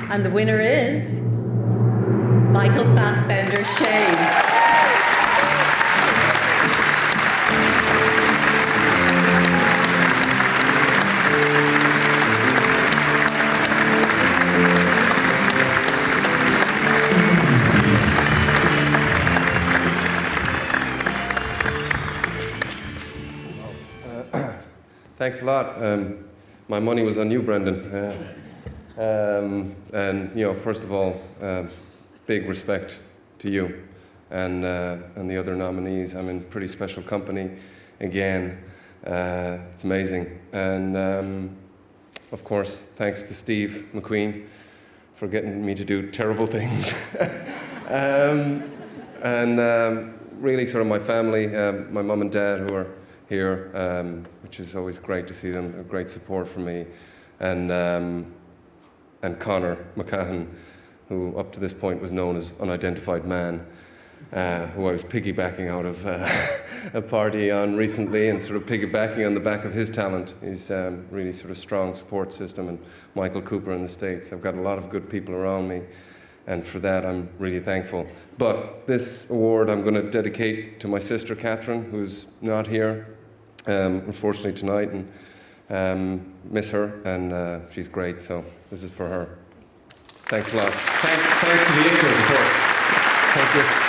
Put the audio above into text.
And the winner is Michael Fassbender Shane. Thanks a lot. My money was on you, Brendan. And first of all, big respect to you and the other nominees. I'm in pretty special company again. It's amazing. And of course, thanks to Steve McQueen for getting me to do terrible things. And really sort of my family, my mum and dad who are here, which is always great to see them, a great support for me, and Conor McCahan, who up to this point was known as Unidentified Man, who I was piggybacking out of a party on recently and sort of piggybacking on the back of his talent. He's really sort of strong support system, and Michael Cooper in the States. I've got a lot of good people around me, and for that I'm really thankful. But this award I'm going to dedicate to my sister Catherine, who's not here unfortunately tonight, and miss her, and she's great, so this is for her. Thanks a lot. Thanks for the intro, of course. Thank you.